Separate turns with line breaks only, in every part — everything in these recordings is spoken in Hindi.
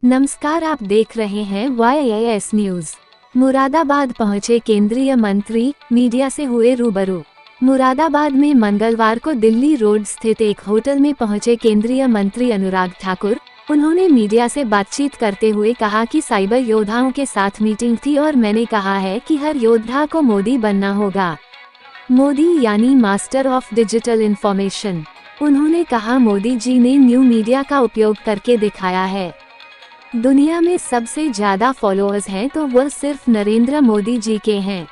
नमस्कार, आप देख रहे हैं YAS न्यूज। मुरादाबाद पहुंचे केंद्रीय मंत्री, मीडिया से हुए रूबरू। मुरादाबाद में मंगलवार को दिल्ली रोड स्थित एक होटल में पहुंचे केंद्रीय मंत्री अनुराग ठाकुर। उन्होंने मीडिया से बातचीत करते हुए कहा कि साइबर योद्धाओं के साथ मीटिंग थी और मैंने कहा है कि हर योद्धा को मोदी बनना होगा। मोदी यानी मास्टर ऑफ डिजिटल इंफॉर्मेशन। उन्होंने कहा, मोदी जी ने न्यू मीडिया का उपयोग करके दिखाया है। दुनिया में सबसे ज्यादा फॉलोअर्स हैं तो वह सिर्फ नरेंद्र मोदी जी के हैं।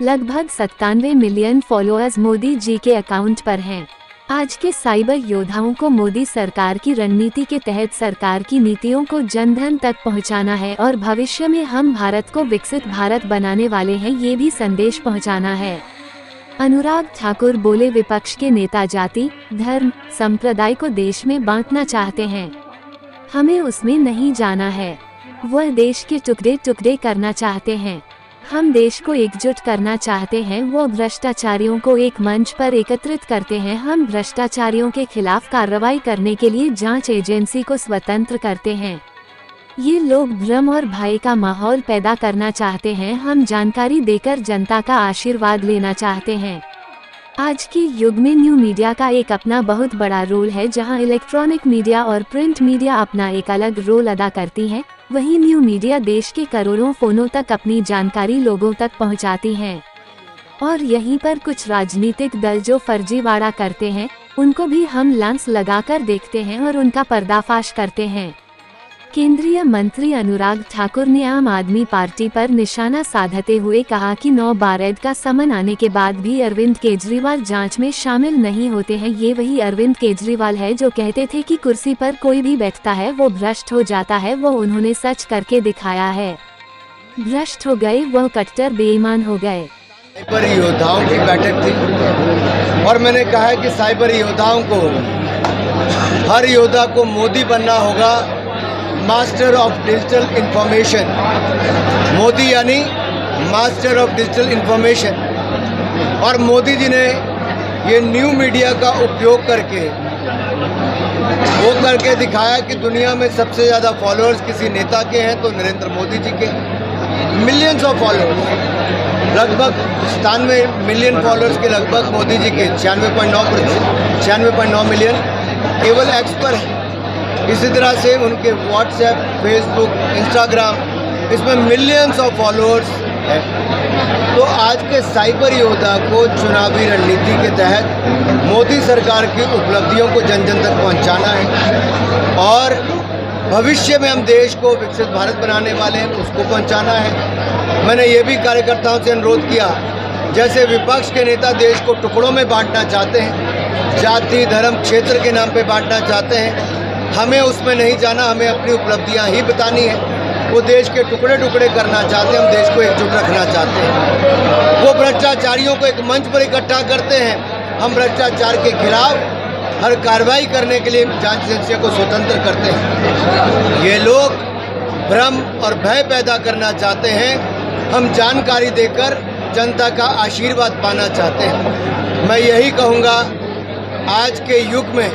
लगभग 97 मिलियन फॉलोअर्स मोदी जी के अकाउंट पर हैं। आज के साइबर योद्धाओं को मोदी सरकार की रणनीति के तहत सरकार की नीतियों को जन धन तक पहुंचाना है और भविष्य में हम भारत को विकसित भारत बनाने वाले हैं, ये भी संदेश पहुंचाना है। अनुराग ठाकुर बोले, विपक्ष के नेता जाति, धर्म, संप्रदाय को देश में बांटना चाहते हैं। हमें उसमें नहीं जाना है। वह देश के टुकड़े टुकड़े करना चाहते हैं। हम देश को एकजुट करना चाहते हैं। वो भ्रष्टाचारियों को एक मंच पर एकत्रित करते हैं। हम भ्रष्टाचारियों के खिलाफ कार्रवाई करने के लिए जांच एजेंसी को स्वतंत्र करते हैं। ये लोग भ्रम और भय का माहौल पैदा करना चाहते हैं। हम जानकारी देकर जनता का आशीर्वाद लेना चाहते हैं। आज के युग में न्यू मीडिया का एक अपना बहुत बड़ा रोल है। जहां इलेक्ट्रॉनिक मीडिया और प्रिंट मीडिया अपना एक अलग रोल अदा करती हैं, वहीं न्यू मीडिया देश के करोड़ों फोनों तक अपनी जानकारी लोगों तक पहुंचाती हैं। और यहीं पर कुछ राजनीतिक दल जो फर्जीवाड़ा करते हैं, उनको भी हम लांस लगाकर देखते हैं और उनका पर्दाफाश करते हैं। केंद्रीय मंत्री अनुराग ठाकुर ने आम आदमी पार्टी पर निशाना साधते हुए कहा कि 9 बार ईडी का समन आने के बाद भी अरविंद केजरीवाल जांच में शामिल नहीं होते हैं। ये वही अरविंद केजरीवाल है जो कहते थे कि कुर्सी पर कोई भी बैठता है वो भ्रष्ट हो जाता है। वो उन्होंने सच करके दिखाया है। भ्रष्ट हो गए, वह कट्टर बेईमान हो गए।
साइबर योद्धाओं की बैठक थी और मैंने कहा है कि साइबर योद्धाओं को, हर योद्धा को मोदी बनना होगा, master of digital information. Modi यानी मास्टर ऑफ डिजिटल इंफॉर्मेशन। और मोदी जी ने ये न्यू मीडिया का उपयोग करके दिखाया कि दुनिया में सबसे ज़्यादा फॉलोअर्स किसी नेता के हैं तो नरेंद्र मोदी जी के। मिलियंस ऑफ फॉलोअर्स, लगभग 97 मिलियन फॉलोअर्स के लगभग मोदी जी के 96.9 मिलियन केवल एक्स पर है। इसी तरह से उनके व्हाट्सएप, फेसबुक, इंस्टाग्राम, इसमें मिलियंस ऑफ फॉलोअर्स हैं। तो आज के साइबर योद्धा को चुनावी रणनीति के तहत मोदी सरकार की उपलब्धियों को जन जन तक पहुंचाना है और भविष्य में हम देश को विकसित भारत बनाने वाले हैं, उसको पहुंचाना है। मैंने ये भी कार्यकर्ताओं से अनुरोध किया, जैसे विपक्ष के नेता देश को टुकड़ों में बांटना चाहते हैं, जाति, धर्म, क्षेत्र के नाम पे बांटना चाहते हैं, हमें उसमें नहीं जाना। हमें अपनी उपलब्धियां ही बतानी है। वो देश के टुकड़े टुकड़े करना चाहते हैं, हम देश को एकजुट रखना चाहते हैं। वो भ्रष्टाचारियों को एक मंच पर इकट्ठा करते हैं, हम भ्रष्टाचार के खिलाफ हर कार्रवाई करने के लिए जांच एजेंसियों को स्वतंत्र करते हैं। ये लोग भ्रम और भय पैदा करना चाहते हैं, हम जानकारी देकर जनता का आशीर्वाद पाना चाहते हैं। मैं यही कहूँगा, आज के युग में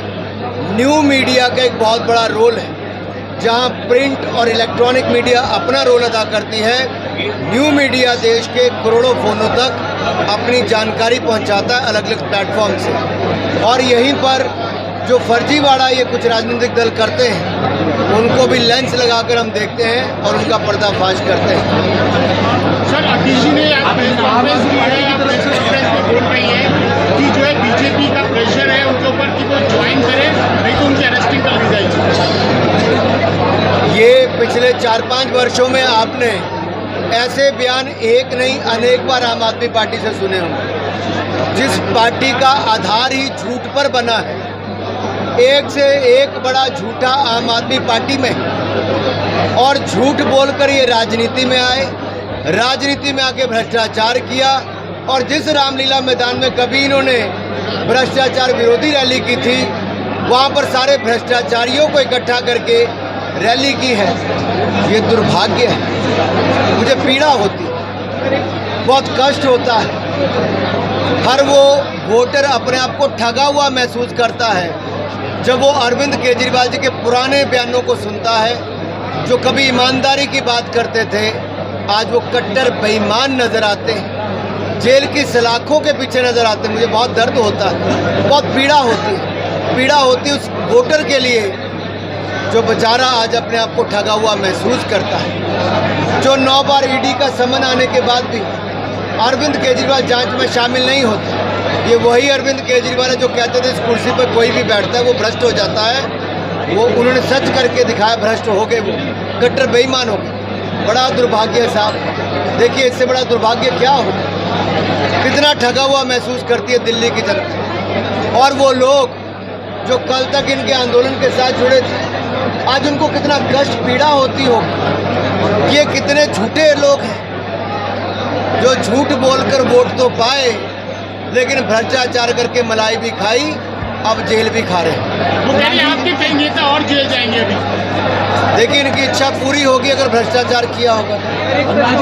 न्यू मीडिया का एक बहुत बड़ा रोल है। जहां प्रिंट और इलेक्ट्रॉनिक मीडिया अपना रोल अदा करती है, न्यू मीडिया देश के करोड़ों फोनों तक अपनी जानकारी पहुंचाता है अलग अलग प्लेटफॉर्म से। और यहीं पर जो फर्जीवाड़ा ये कुछ राजनीतिक दल करते हैं, उनको भी लेंस लगाकर हम देखते हैं और उनका पर्दाफाश करते हैं।
सर, अतिशी ने बोल रही है कि जो है बीजेपी का प्रेशर है उनके ऊपर कि वो ज्वाइन करें, नहीं तो उनकी अरेस्टिंग कर ली जाएगी।
ये पिछले 4-5 वर्षों में आपने ऐसे बयान एक नहीं अनेक बार आम आदमी पार्टी से सुने होंगे, जिस पार्टी का आधार ही झूठ पर बना है। एक से एक बड़ा झूठा आम आदमी पार्टी में, और झूठ बोलकर ये राजनीति में आए, राजनीति में आके भ्रष्टाचार किया। और जिस रामलीला मैदान में कभी इन्होंने भ्रष्टाचार विरोधी रैली की थी, वहाँ पर सारे भ्रष्टाचारियों को इकट्ठा करके रैली की है। ये दुर्भाग्य है, मुझे पीड़ा होती है, बहुत कष्ट होता है। हर वो वोटर अपने आप को ठगा हुआ महसूस करता है जब वो अरविंद केजरीवाल जी के पुराने बयानों को सुनता है, जो कभी ईमानदारी की बात करते थे आज वो कट्टर बेईमान नजर आते हैं, जेल की सलाखों के पीछे नजर आते हैं। मुझे बहुत दर्द होता है, बहुत पीड़ा होती है उस वोटर के लिए जो बेचारा आज अपने आप को ठगा हुआ महसूस करता है, जो 9 बार ईडी का समन आने के बाद भी अरविंद केजरीवाल जांच में शामिल नहीं होते। ये वही अरविंद केजरीवाल है जो कहते थे इस कुर्सी पर कोई भी बैठता है वो भ्रष्ट हो जाता है। वो उन्होंने सच करके दिखाया, भ्रष्ट हो गए, वो कट्टर बेईमान हो गए। बड़ा दुर्भाग्य है साहब। देखिए इससे बड़ा दुर्भाग्य क्या हो, कितना ठगा हुआ महसूस करती है दिल्ली की जनता। और वो लोग जो कल तक इनके आंदोलन के साथ जुड़े थे आज उनको कितना कष्ट पीड़ा होती हो। ये कितने झूठे लोग हैं जो झूठ बोलकर वोट तो पाए लेकिन भ्रष्टाचार करके मलाई भी खाई, अब जेल भी खा रहे हैं।
वो कह रहे हैं आपके कई नेता और जेल जाएंगे अभी।
देखिए इनकी इच्छा पूरी होगी अगर भ्रष्टाचार किया होगा।
अनुराग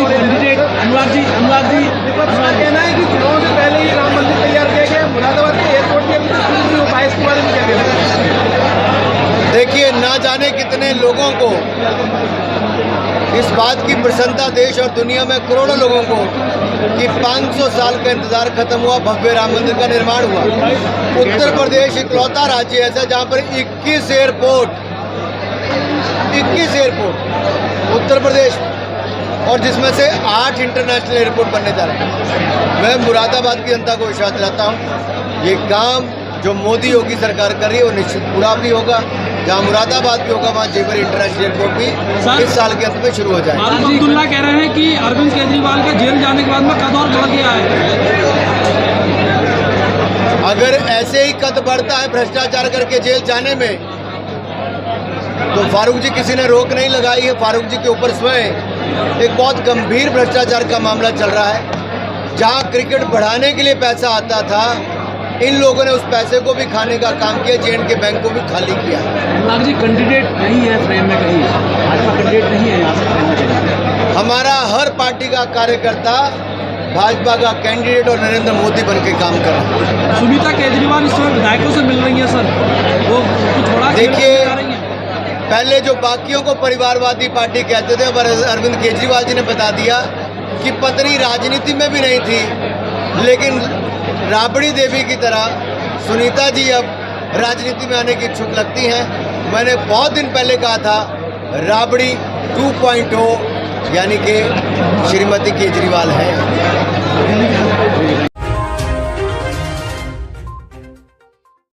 जी कहना है कि चुनाव से पहले ही राम मंदिर तैयार किया गया, मुरादाबाद के एयरपोर्ट के अभी तक शुरू नहीं हो पाया, इसके बारे में क्या कहना है?
देखिए ना जाने कितने लोगों को इस बात की प्रसन्नता देश और दुनिया में करोड़ों लोगों को कि 500 साल का इंतजार खत्म हुआ, भव्य राम मंदिर का निर्माण हुआ। उत्तर प्रदेश इकलौता राज्य ऐसा जहां पर 21 एयरपोर्ट उत्तर प्रदेश और जिसमें से 8 इंटरनेशनल एयरपोर्ट बनने जा रहे हैं। मैं मुरादाबाद की जनता को विश्वास दिलाता हूँ ये काम जो मोदी योगी सरकार कर रही है वो निश्चित पूरा भी होगा। जहाँ मुरादाबाद भी होगा वहाँ जेवर इंटरनेशनल एयरपोर्ट भी इस साल के अंत में शुरू हो जाएगा।
फारूक अब्दुल्ला कह रहे हैं कि अरविंद केजरीवाल का जेल जाने के बाद में कद और बढ़ गया है।
अगर ऐसे ही कद बढ़ता है भ्रष्टाचार करके जेल जाने में तो फारूक जी किसी ने रोक नहीं लगाई है। फारूक जी के ऊपर स्वयं एक बहुत गंभीर भ्रष्टाचार का मामला चल रहा है। जहाँ क्रिकेट बढ़ाने के लिए पैसा आता था इन लोगों ने उस पैसे को भी खाने का काम किया, जेएंड के बैंक को भी खाली किया।
अनुराग जी कैंडिडेट नहीं है फ्रेम में, कहीं भाजपा कैंडिडेट नहीं है यहाँ से फ्रेम में।
हमारा हर पार्टी का कार्यकर्ता भाजपा का कैंडिडेट और नरेंद्र मोदी बन के काम कर रहा है।
सुनीता केजरीवाल इस समय विधायकों से मिल रही है सर, वो कुछ बड़ा
देखिए पहले जो बाकियों को परिवारवादी पार्टी कहते थे अब अरविंद केजरीवाल जी ने बता दिया कि पत्नी राजनीति में भी नहीं थी लेकिन राबड़ी देवी की तरह सुनीता जी अब राजनीति में आने की इच्छुक लगती हैं। मैंने बहुत दिन पहले कहा था राबड़ी 2.0 यानी कि श्रीमती केजरीवाल है।